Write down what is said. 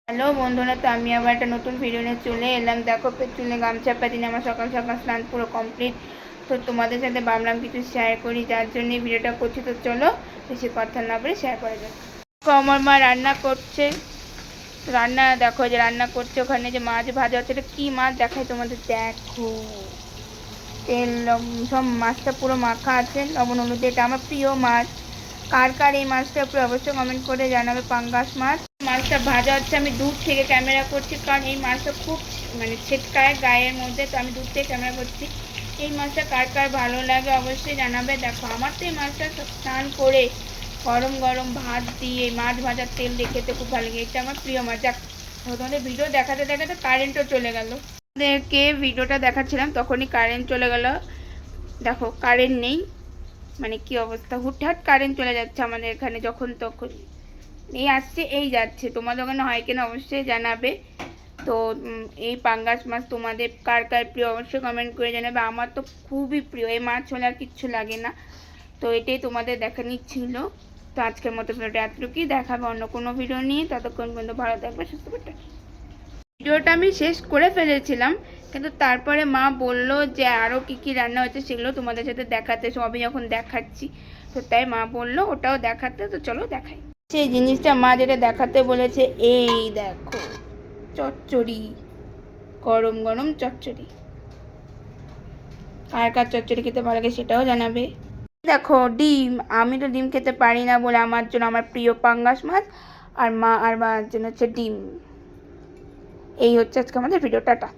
Hello বন্ধুরা, তো আমি আবার একটা নতুন ভিডিও নিয়ে চলে এলাম। দেখো, চুলে গামছা পাতি আমার সকাল সকাল স্নান পুরো কমপ্লিট। তো তোমাদের সাথে ভাবলাম কিছু শেয়ার করি, যার জন্য ভিডিওটা করছি। তো চলো বেশি কথা না বলে শেয়ার করা যাক। তো আমার মা রান্না করছে, রান্না দেখো যে রান্না করছে, ওখানে যে মাছ ভাজা হচ্ছে, এটা কী মাছ দেখাই তোমাদের। দেখো তেল সব মাছটা পুরো মাখা আছে লবণ হলুদ। এটা আমার প্রিয় মাছ। কার কার এই মাছটা পুরো অবশ্যই কমেন্ট করে জানাবে। পাঙ্গাস মাছ। মাছটা ভাজা হচ্ছে, আমি দূর থেকে ক্যামেরা করছি কারণ এই মাছটা খুব ছিটকায় গায়ের মধ্যে, তো আমি দূর থেকে ক্যামেরা করছি। এই মাছটা কার কার ভালো লাগে অবশ্যই জানাবে। দেখো, আমার তো এই মাছটা স্নান করে গরম গরম ভাত দিয়ে মাছ ভাজার তেল দিয়ে খেতে খুব ভালো লাগে। এটা আমার প্রিয় মাছ। যাক, তোমাদের ভিডিও দেখাতে দেখাতে কারেন্টও চলে গেল। ওদেরকে ভিডিওটা দেখাচ্ছিলাম তখনই কারেন্ট চলে গেল। দেখো কারেন্ট নেই, কি অবস্থা, হুটহাট কারেন্ট চলে যাচ্ছে আমাদের এখানে যখন তখন। এই আসছে এই যাচ্ছে। তোমাদের ওখানে হয় কিনা অবশ্যই জানাবে। তো এই পাঙ্গাস মাছ তোমাদের কার কার প্রিয় অবশ্যই কমেন্ট করে জানাবে। আমার তো খুবই প্রিয়, এই মাছ হলে আর কিচ্ছু লাগে না। তো এটাই তোমাদের দেখানোর ছিল। তো আজকের মতো ভিডিওটা এতটুকুই, দেখাবে অন্য কোনো ভিডিও নিয়ে। ততক্ষণ পর্যন্ত ভালো থাকবে, সুস্থ থাকবে। ভিডিওটা আমি শেষ করে ফেলেছিলাম, কিন্তু তারপরে মা বলল যে আরও কী কী রান্না হয়েছে সেগুলো তোমাদের সাথে দেখাতে, সবই যখন দেখাচ্ছি তো তাই মা বলল ওটাও দেখাতে। তো চলো দেখাই। সেই জিনিসটা মা যেটা দেখাতে বলেছে, এই দেখো চচ্চড়ি, গরম গরম চচ্চড়ি। কার কার চচ্চড়ি খেতে ভালো লাগে সেটাও জানাবে। দেখো ডিম, আমি তো ডিম খেতে পারি না বলে আমার জন্য আমার প্রিয় পাঙ্গাস মাছ, আর মা আর মার জন্য হচ্ছে ডিম। এই হচ্ছে আজকে আমাদের ভিডিও। টাটা।